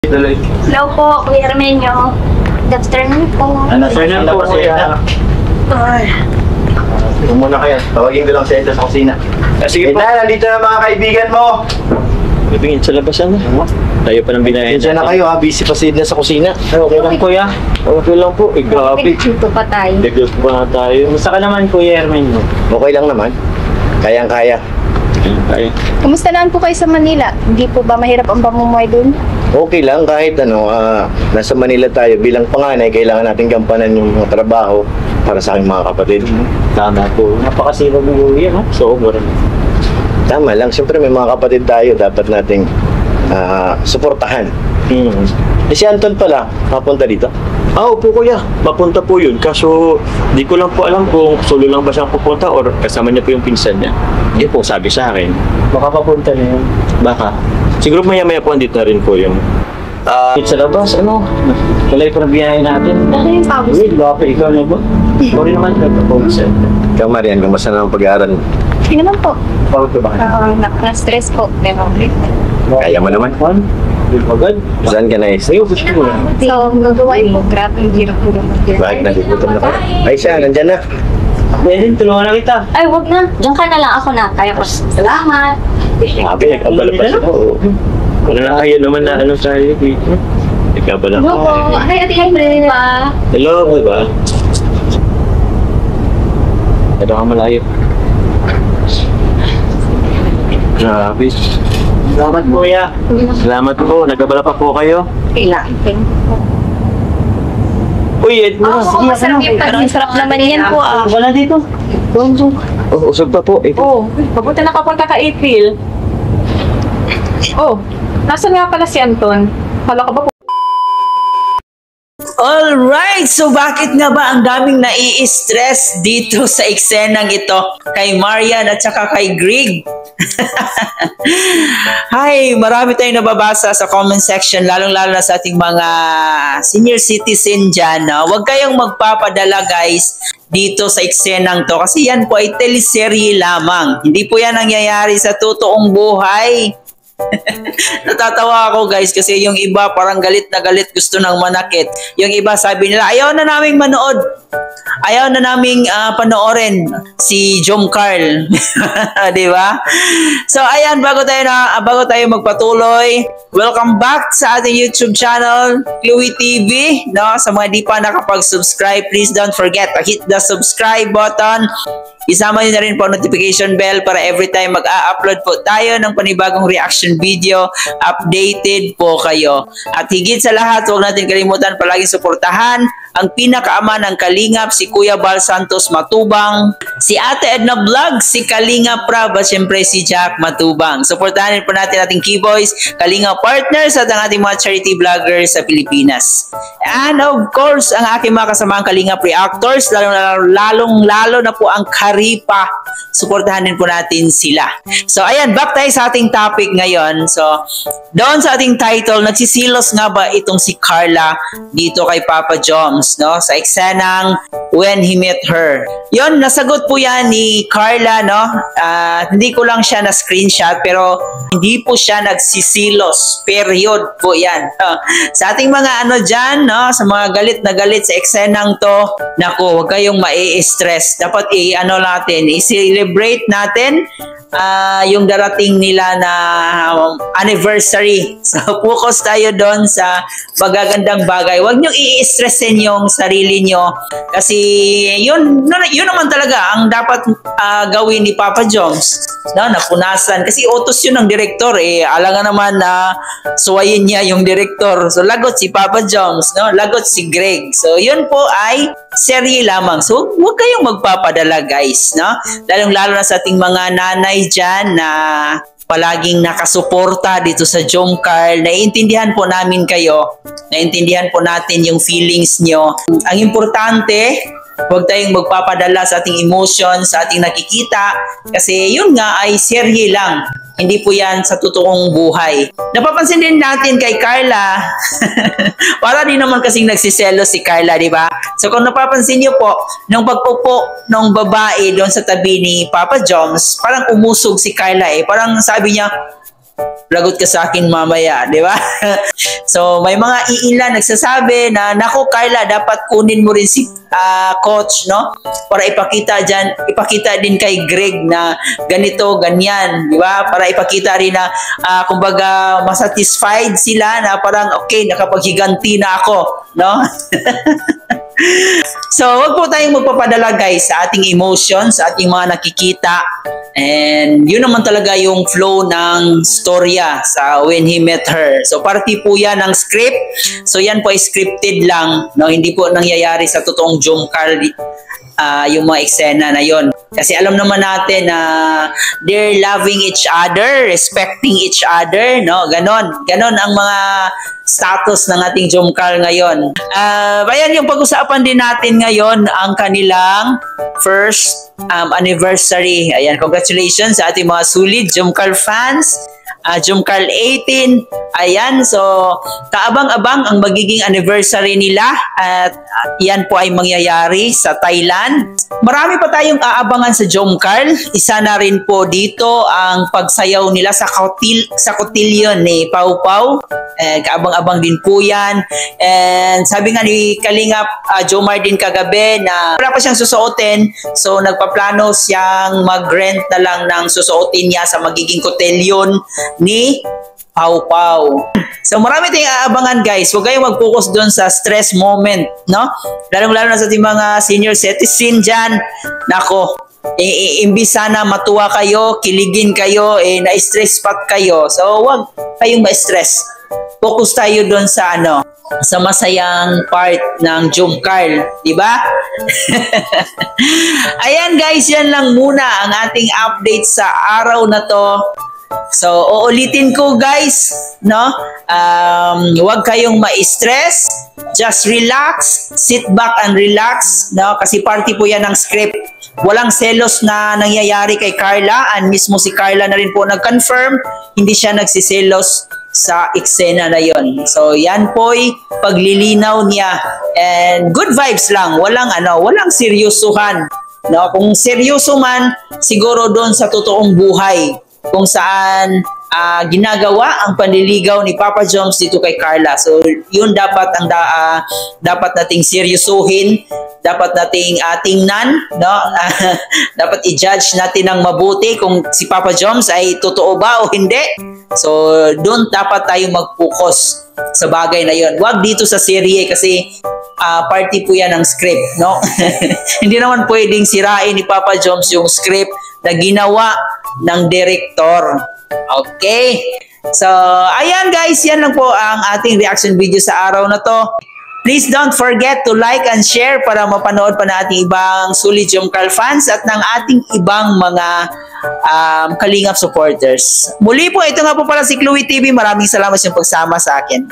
Tuloy. Hello po, Kuya Armenio. Good afternoon po. Ano, sir, na po siya. Ay. Ito muna kayo. Tawagin ko lang siya ito sa kusina. Sige po. Nandito na mga kaibigan mo. Bibingin sa labas ano? Tayo pa ng binayan. Diyan na kayo ha. Busy pa sila sa kusina. Ay, okay lang kuya. Okay lang po. Eh, grabe. Dito pa tayo. Deglos pa na tayo. Musta ka naman kuya Ermen? Okay lang naman. Kayang-kaya. Ay, Kumusta naman po kayo sa Manila? Hindi po ba mahirap ang pamumuhay dun? Okay lang kahit ano, nasa Manila tayo bilang panganay, kailangan natin gampanan yung mga trabaho para sa aking mga kapatid. tama po. Napakasipag mo kuya, no? Sobra. Tama lang, siyempre may mga kapatid tayo, dapat nating suportahan. Eh si Anton pala, papunta dito. Opo kuya. Papunta po yun. Kaso, di ko lang po alam kung solo lang ba siyang pupunta or kasama niya po yung pinsan niya. Hindi po sabi sa akin. Baka papunta na yun. Baka. Siguro maya-maya po andito na rin po yung Sa labas, ano? Tuloy pa na biyahe natin. Ano yung pawis? Wait, baka ikaw na ba? Sorry naman ka pa po. Ikaw Marian, kamusta na ang pag-aaral? Hindi naman po. Pagod ka ba? Na-stress po. Pero Kaya mo naman. Pagod? Saan ka na Sa'yo, gusto ko lang. so, gagawin po. Grabe, yung hirap po naman. Bakit nagugutom na kayo? Ay siya, nandyan na. Pwede, tulungan na kita. Ay, wag na. Diyan ka na lang. Ako na. Kaya po. Salamat. Sabi, nagkabala pa siya. Oo. Wala na kayo naman na ano sa iyo. Nagkabala Hello ka. po. Hi, Ate Henry. Hello, di ba? Ito ka malayo. Grabe. Salamat po, ya. Salamat po. Nagkabala pa po kayo. Kailangan. Uy, Edna. Oo, masarap yung parang sarap naman yan po ah. Wala dito. Oh, usog pa po. Eh, Oh, mabuti nakapunta ka April. Oh, nasan nga pala si Anton? Hala ka ba po? Alright, so bakit nga ba ang daming nai-stress dito sa eksenang ito kay Marian at saka kay Greg? Hi, marami tayong nababasa sa comment section, lalong-lalo na sa ating mga senior citizen dyan. No? Huwag kayong magpapadala guys dito sa eksenang to kasi yan po ay teleserye lamang. Hindi po yan nangyayari sa totoong buhay. Natatawa ako guys kasi yung iba parang galit na galit gusto nang manakit. Yung iba sabi nila ayaw na naming manood. Ayaw na naming panoorin si Jom Carl. Di ba? So ayan, bago tayo magpatuloy, welcome back sa ating YouTube channel, Chloe TV. No? Sa mga di pa nakapag-subscribe, please don't forget to hit the subscribe button. Isama nyo na rin po notification bell para every time mag-a-upload po tayo ng panibagong reaction video, updated po kayo. At higit sa lahat, huwag natin kalimutan palaging suportahan ang pinakaama ng Kalingap, si Kuya Bal Santos Matubang, si Ate Edna Vlog, si Kalingap Prab, at syempre si Jack Matubang. Suportahan rin po natin ating Keyboys, Kalingap Partners at ang ating mga charity vloggers sa Pilipinas. And of course, ang aking mga kasamaang Kalingap Reactors, lalong-lalo na po ang Karipa. Suportahan din po natin sila. So ayan, back tayo sa ating topic ngayon. So, doon sa ating title, nagsisilos nga ba itong si Carla dito kay Papa Joms, no? Sa eksenang When He Met Her. Yon, nasagot po yan ni Carla, no? Hindi ko lang siya na screenshot pero hindi po siya nagsisilos. Period po yan. Sa ating mga ano dyan, no? Sa mga galit na galit sa eksenang to, naku, huwag kayong mai-stress. Dapat i-celebrate natin yung darating nila na anniversary. So, focus tayo doon sa magagandang bagay. Huwag nyo i-stressin yung sarili nyo kasi yun naman talaga ang dapat gawin ni Papa Joms. No, napunasan. Kasi utos yun ng direktor. Alangan naman na suwayin niya yung direktor. So, lagot si Papa Joms. No? Lagot si Greg. So, yun po ay serye lamang. So, huwag kayong magpapadala guys. No? Lalong-lalo na sa ating mga nanay dyan na palaging nakasuporta dito sa Jom Carl. Naiintindihan po namin kayo. Naiintindihan po natin yung feelings nyo. Ang importante, huwag tayong magpapadala sa ating emotion, sa ating nakikita. Kasi yun nga ay serye lang. Hindi po yan sa totoong buhay. Napapansin din natin kay Carla, para din naman kasing nagsiselo si Carla, di ba? So kung napapansin niyo po, nung pagpupo ng babae doon sa tabi ni Papa Joms, parang umusog si Carla eh. Parang sabi niya, lagot ka sa akin mamaya, di ba? So, may mga iilan nagsasabi na, naku Carla, dapat kunin mo rin si coach, no? Para ipakita din kay Greg na ganito, ganyan, di ba? Para ipakita rin na, kumbaga, masatisfied sila na parang, okay, nakapaghiganti na ako, no? So, wag po tayong magpapadala guys sa ating emotions, sa ating mga nakikita. And yun naman talaga yung flow ng storya sa When He Met Her. So, party po yan ng script. So, yan po ay scripted lang. No? Hindi po nangyayari sa totoong Jomcar yung mga eksena na yon. Kasi alam naman natin na they're loving each other, respecting each other, no? Ganon ang mga status ng ating Jomcar ngayon. Ayan yung pag-usapan din natin ngayon, ang kanilang first anniversary. Ayan, congratulations sa ating mga sulit Jomcar fans. Jomcar 18. Ayan, so kaabang-abang ang magiging anniversary nila at yan po ay mangyayari sa Thailand. Marami pa tayong aabangan sa Jomcar. Isa na rin po dito ang pagsayaw nila sa cotillion ni Pau Pau. Kaabang-abang din po yan. And sabi nga ni Kalingap Jomar din kagabi na wala pa siyang susuotin. So nagpaplano siyang mag-rent na lang ng susuotin niya sa magiging cotillion ni Pau Pau. So marami tayong aabangan guys. Huwag kayong mag-focus doon sa stress moment, no? Lalong-lalo na sa ating mga senior citizen dyan. Nako, imbis sana matuwa kayo, kiligin kayo, na-stress pat kayo. So huwag kayong ma-stress. Focus tayo doon sa sa masayang part ng Jomcar, di ba? Ayan guys, yan lang muna ang ating update sa araw na to. So, uulitin ko guys, no? Huwag kayong ma-stress. Just relax. Sit back and relax, no? Kasi party po yan ng script. Walang selos na nangyayari kay Carla. And mismo si Carla na rin po nag-confirm. Hindi siya nagsiselos sa eksena na yon. So, yan po'y paglilinaw niya. And good vibes lang. Walang seryosuhan. No? Kung seryoso man, siguro doon sa totoong buhay. Kung saan ginagawa ang panliligaw ni Papa Joms dito kay Carla. So, yun dapat dapat nating seryosuhin, dapat nating tingnan, no? Dapat i-judge natin ng mabuti kung si Papa Joms ay totoo ba o hindi. So, doon dapat tayo mag-focus sa bagay na yon. Huwag dito sa serye kasi party po yan ng script, no? Hindi naman pwedeng sirain ni Papa Joms yung script na ginawa ng director. Okay? So, ayan guys, yan lang po ang ating reaction video sa araw na to. Please don't forget to like and share para mapanood pa nating ibang sulit Jomcar fans at ng ating ibang mga Kalingap supporters. Muli po, ito nga po pala si Chloe TV. Maraming salamat sa pagsama sa akin.